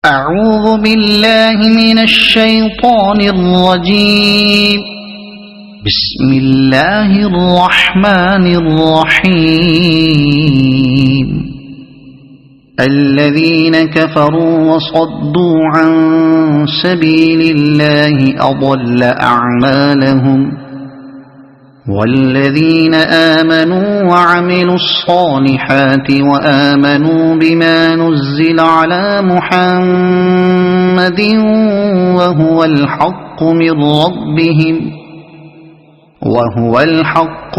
أعوذ بالله من الشيطان الرجيم. بسم الله الرحمن الرحيم. الذين كفروا وصدوا عن سبيل الله أضل أعمالهم، والذين آمنوا وعملوا الصالحات وآمنوا بما نزل على محمد وهو الحق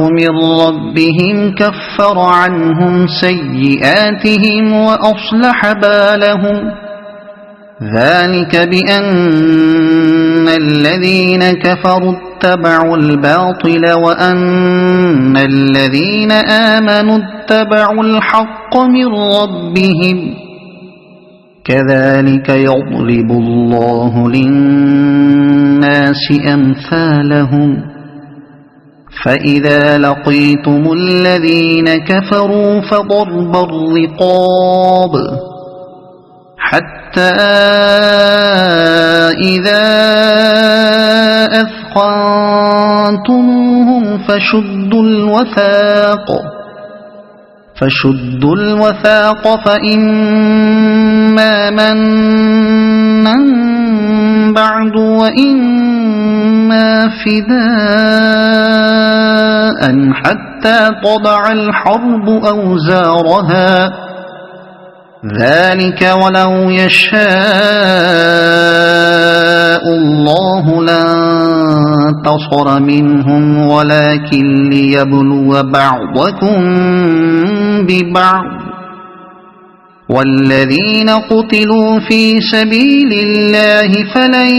من ربهم كفر عنهم سيئاتهم وأصلح بالهم. ذلك بأن الذين كفروا اتبعوا الباطل وأن الذين آمنوا اتبعوا الحق من ربهم. كذلك يضرب الله للناس أمثالهم. فإذا لقيتم الذين كفروا فضرب الرقاب حتى إذا أثخنتموهم فشدوا الوثاق فإما منا بعد وإما فداء حتى تضع الحرب أوزارها. ذلك ولو يشاء الله لانتصر منهم ولكن ليبلو بعضكم ببعض. والذين قتلوا في سبيل الله فلن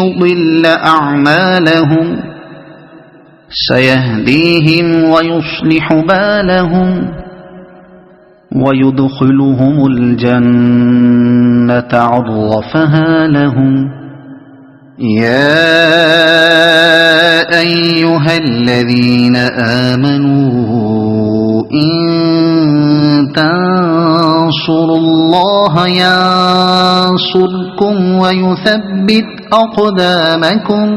يضل أعمالهم سيهديهم ويصلح بالهم ويدخلهم الجنة عرفها لهم. يا أيها الذين آمنوا إن تنصروا الله ينصركم ويثبت أقدامكم.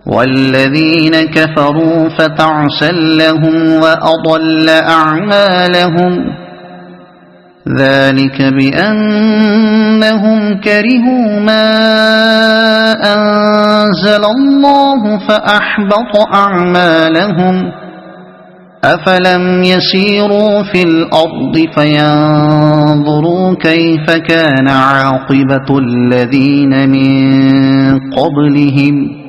والذين كفروا فتعسا لهم وأضل أعمالهم. ذلك بأنهم كرهوا ما أنزل الله فأحبط أعمالهم. أفلم يسيروا في الأرض فينظروا كيف كان عاقبة الذين من قبلهم.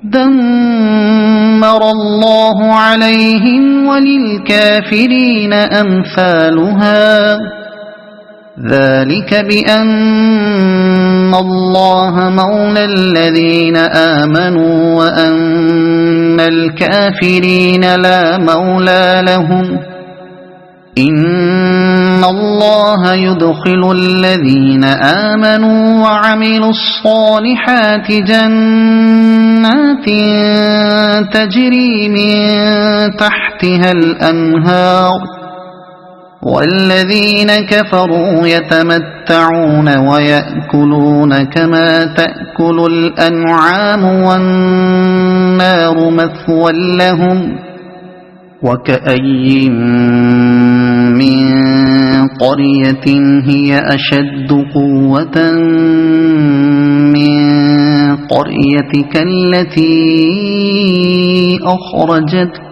دمر الله عليهم وللكافرين أمثالها. ذلك بأن الله مولى الذين آمنوا وأن الكافرين لا مولى لهم. إن الله يدخل الذين آمنوا وعملوا الصالحات جنات تجري من تحتها الأنهار. والذين كفروا يتمتعون ويأكلون كما تأكل الأنعام والنار مثوى لهم. وكأي من قرية هي أشد قوة من قريتك التي أخرجتك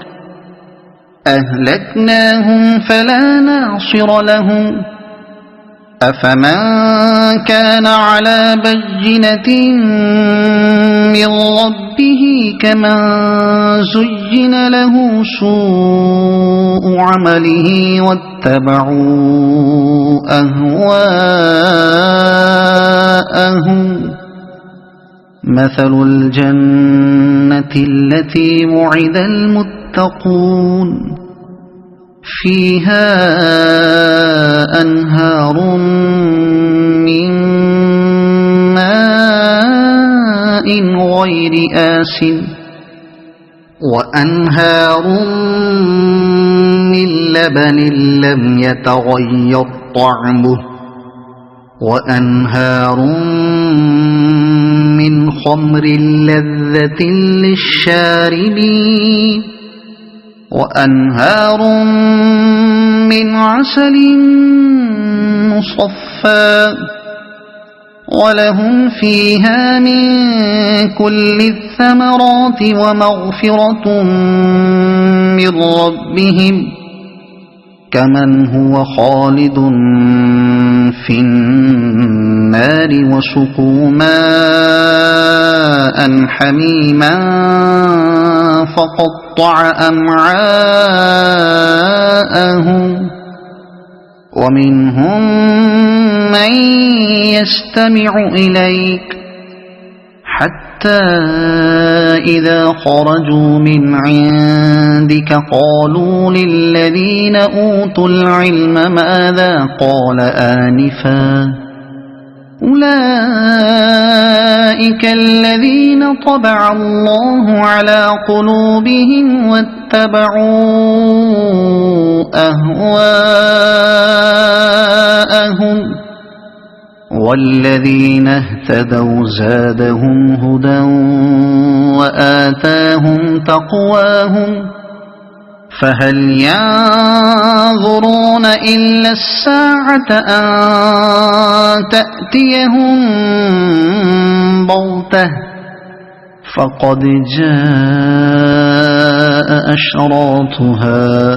أهلكناهم فلا ناصر لهم. أفمن كان على بينة من ربه كمن زين له سوء عمله واتبعوا أهواءهم. مثل الجنة التي وعد المتقون فيها أنهار من ماء غير آسن وأنهار من لبن لم يتغير طعمه وأنهار من خمر لذة للشاربين وأنهار من عسل مصفى ولهم فيها من كل الثمرات ومغفرة من ربهم كمن هو خالد في النار وسقوا ماء حميما فقطع أمعاءهم ومنهم من يستمع إليك حتى إذا خرجوا من عندك قالوا للذين أوتوا العلم ماذا قال آنفا أولئك الذين طبع الله على قلوبهم واتبعوا أهواءهم والذين اهتدوا زادهم هدى وآتاهم تقواهم فهل ينظرون إلا الساعة أن تأتيهم بغتة فقد جاء أشراطها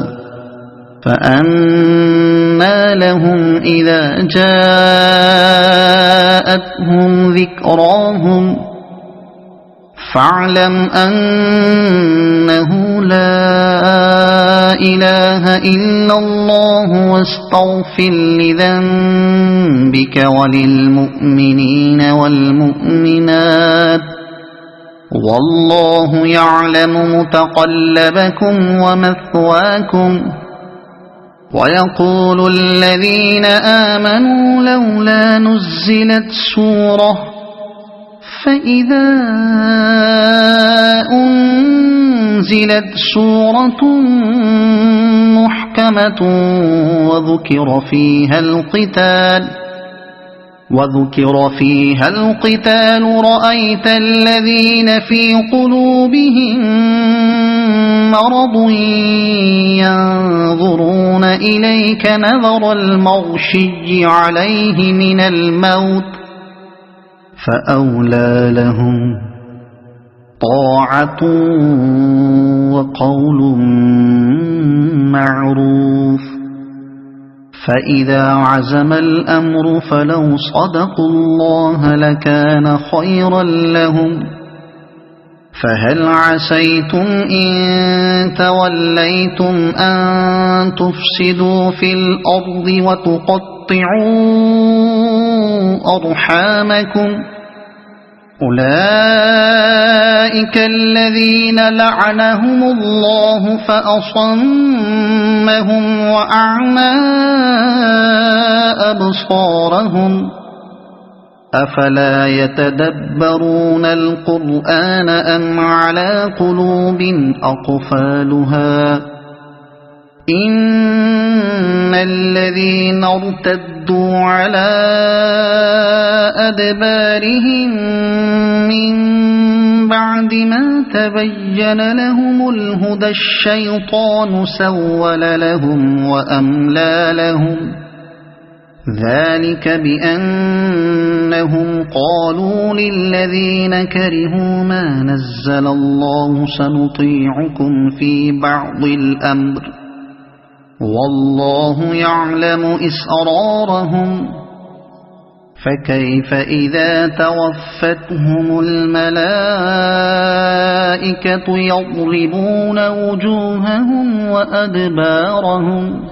فأنى لهم إذا جاءتهم ذكراهم فاعلم أنه لا إله إلا الله واستغفر لذنبك وللمؤمنين والمؤمنات والله يعلم متقلبكم ومثواكم ويقول الذين آمنوا لولا نزلت سورة فإذا أنزلت سورة محكمة وذكر فيها القتال رأيت الذين في قلوبهم مرض ينظرون إليك نظر المغشي عليه من الموت فأولى لهم طاعة وقول معروف فإذا عزم الأمر فلو صدقوا الله لكان خيرا لهم فهل عسيتم إن توليتم أن تفسدوا في الأرض وتقطعوا أرحامكم أولئك الذين لعنهم الله فأصمهم وأعمى أبصارهم أفلا يتدبرون القرآن أم على قلوب أقفالها إن الذين ارتدوا على أدبارهم من بعد ما تبين لهم الهدى الشيطان سول لهم وأملى لهم ذلك بأنهم قالوا للذين كرهوا ما نزل الله سنطيعكم في بعض الأمر والله يعلم إسرارهم فكيف إذا توفتهم الملائكة يضربون وجوههم وأدبارهم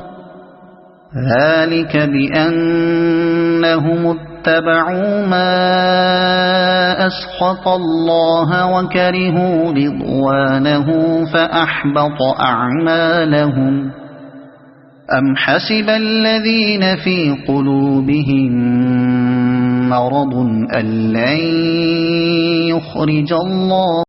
ذلك بأنهم اتبعوا ما أسخط الله وكرهوا رضوانه فأحبط أعمالهم أم حسب الذين في قلوبهم مرض أن لن يخرج الله